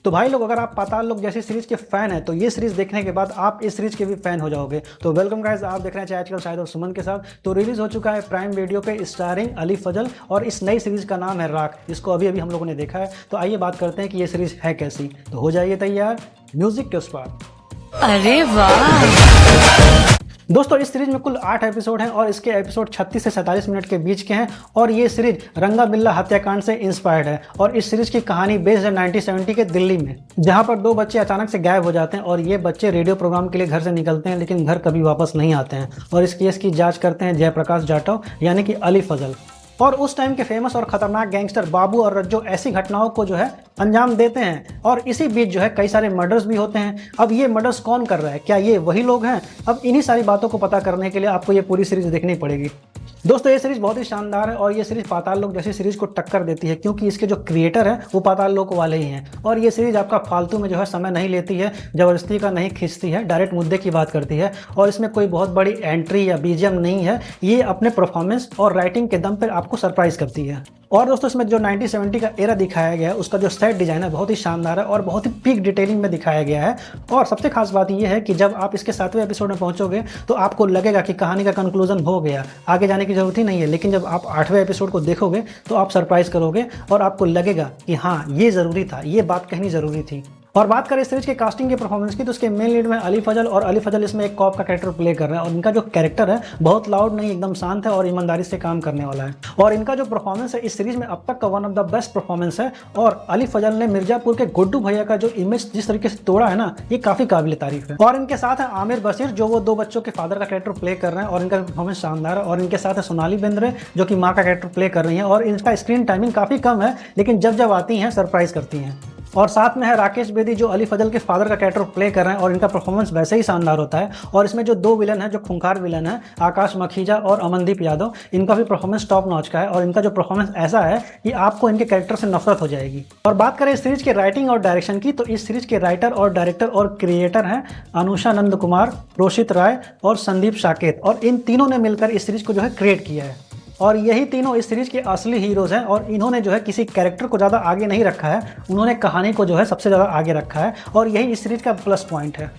तो भाई लोग, अगर आप पाताल लोक जैसी सीरीज के फैन हैं तो ये सीरीज देखने के बाद आप इस सीरीज के भी फैन हो जाओगे। तो वेलकम गाइस, आप देख रहे हैं आजकल शायद और सुमन के साथ। तो रिलीज हो चुका है प्राइम वीडियो पे स्टारिंग अली फजल, और इस नई सीरीज का नाम है राख, जिसको अभी अभी हम लोगों ने देखा है। तो आइए बात करते हैं कि ये सीरीज है कैसी। तो हो जाइए तैयार, म्यूजिक के उस पार। अरे वाह। दोस्तों, इस सीरीज में कुल 8 एपिसोड हैं और इसके एपिसोड 36 से 47 मिनट के बीच के हैं। और ये सीरीज रंगा बिल्ला हत्याकांड से इंस्पायर्ड है। और इस सीरीज की कहानी बेस्ड है 1970 के दिल्ली में, जहां पर 2 बच्चे अचानक से गायब हो जाते हैं। और ये बच्चे रेडियो प्रोग्राम के लिए घर से निकलते हैं, लेकिन घर कभी वापस नहीं आते हैं। और इस केस की जांच करते हैं जयप्रकाश जाटव यानी कि अली फजल। और उस टाइम के फेमस और खतरनाक गैंगस्टर बाबू और रज्जो ऐसी घटनाओं को जो है अंजाम देते हैं। और इसी बीच जो है कई सारे मर्डर्स भी होते हैं। अब ये मर्डर्स कौन कर रहा है, क्या ये वही लोग हैं? अब इन्हीं सारी बातों को पता करने के लिए आपको ये पूरी सीरीज देखनी पड़ेगी। दोस्तों, ये सीरीज बहुत ही शानदार है और ये सीरीज पाताल लोक जैसी सीरीज को टक्कर देती है, क्योंकि इसके जो क्रिएटर हैं वो पाताल लोक वाले ही हैं। और ये सीरीज आपका फालतू में जो है समय नहीं लेती है, जबरदस्ती का नहीं खींचती है, डायरेक्ट मुद्दे की बात करती है। और इसमें कोई बहुत बड़ी एंट्री या बीजीएम नहीं है, ये अपने परफॉर्मेंस और राइटिंग के दम पर आपको सरप्राइज करती है। और दोस्तों, इसमें जो 1970 का एरा दिखाया गया है उसका जो सेट डिजाइन है बहुत ही शानदार है और बहुत ही पीक डिटेलिंग में दिखाया गया है। और सबसे खास बात यह है कि जब आप इसके 7वें एपिसोड में पहुंचोगे तो आपको लगेगा कि कहानी का कंक्लूजन हो गया, आगे जाने की जरूरत ही नहीं है। लेकिन जब आप 8वें एपिसोड को देखोगे तो आप सरप्राइज करोगे और आपको लगेगा कि हाँ, ये ज़रूरी था, ये बात कहनी ज़रूरी थी। और बात करें इस सीरीज के कास्टिंग के परफॉर्मेंस की, तो उसके मेन लीड में अली फजल, और अली फजल इसमें एक कॉप का कैरेक्टर प्ले कर रहे हैं। और इनका जो कैरेक्टर है बहुत लाउड नहीं, एकदम शांत है और ईमानदारी से काम करने वाला है। और इनका जो परफॉर्मेंस है इस सीरीज में अब तक का one of the best performance है। और अली फजल ने मिर्जापुर के गुड्डू भैया का जो इमेज जिस तरीके से तोड़ा है ना, ये काफी काबिल तारीफ है। और इनके साथ है आमिर बशीर, जो वो 2 बच्चों के फादर का कैरेक्टर प्ले कर रहे हैं और इनका परफॉर्मेंस शानदार है। और इनके साथ है सोनाली बेंद्रे, जो कि माँ का कैरेक्टर प्ले कर रही है। और इनका स्क्रीन टाइमिंग काफी कम है, लेकिन जब जब आती हैं सरप्राइज करती हैं। और साथ में है राकेश बेदी, जो अली फजल के फादर का कैरेक्टर प्ले कर रहे हैं और इनका परफॉर्मेंस वैसे ही शानदार होता है। और इसमें जो 2 विलन हैं, जो खूंखार विलन है, आकाश मखीजा और अमनदीप यादव, इनका भी परफॉर्मेंस टॉप नॉच का है। और इनका जो परफॉर्मेंस ऐसा है कि आपको इनके कैरेक्टर से नफरत हो जाएगी। और बात करें इस सीरीज के राइटिंग और डायरेक्शन की, तो इस सीरीज के राइटर और डायरेक्टर और क्रिएटर हैं अनुषा नंद कुमार, रोशित राय और संदीप साकेत। और इन तीनों ने मिलकर इस सीरीज को जो है क्रिएट किया है। और यही तीनों इस सीरीज के असली हीरोज हैं। और इन्होंने जो है किसी कैरेक्टर को ज़्यादा आगे नहीं रखा है, उन्होंने कहानी को जो है सबसे ज़्यादा आगे रखा है। और यही इस सीरीज का प्लस पॉइंट है।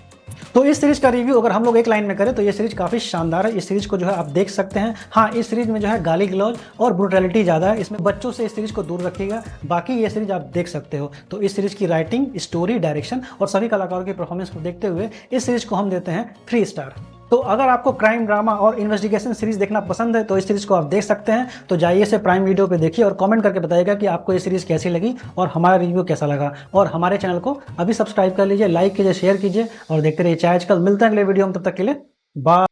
तो इस सीरीज का रिव्यू अगर हम लोग एक लाइन में करें तो ये सीरीज काफ़ी शानदार है। इस सीरीज को जो है आप देख सकते हैं। हाँ, इस सीरीज में जो है गाली गलौज और ब्रूटैलिटी ज़्यादा है, इसमें बच्चों से इस सीरीज को दूर रखिएगा। बाकी ये सीरीज आप देख सकते हो। तो इस सीरीज की राइटिंग, स्टोरी, डायरेक्शन और सभी कलाकारों की परफॉर्मेंस को देखते हुए इस सीरीज को हम देते हैं 3 स्टार। तो अगर आपको क्राइम ड्रामा और इन्वेस्टिगेशन सीरीज देखना पसंद है तो इस सीरीज को आप देख सकते हैं। तो जाइए इसे प्राइम वीडियो पे देखिए और कमेंट करके बताइएगा कि आपको ये सीरीज कैसी लगी और हमारा रिव्यू कैसा लगा। और हमारे चैनल को अभी सब्सक्राइब कर लीजिए, लाइक कीजिए, शेयर कीजिए और देखते रहिए चाय आजकल। मिलते हैं अगले वीडियो में, तब तक के लिए बाय।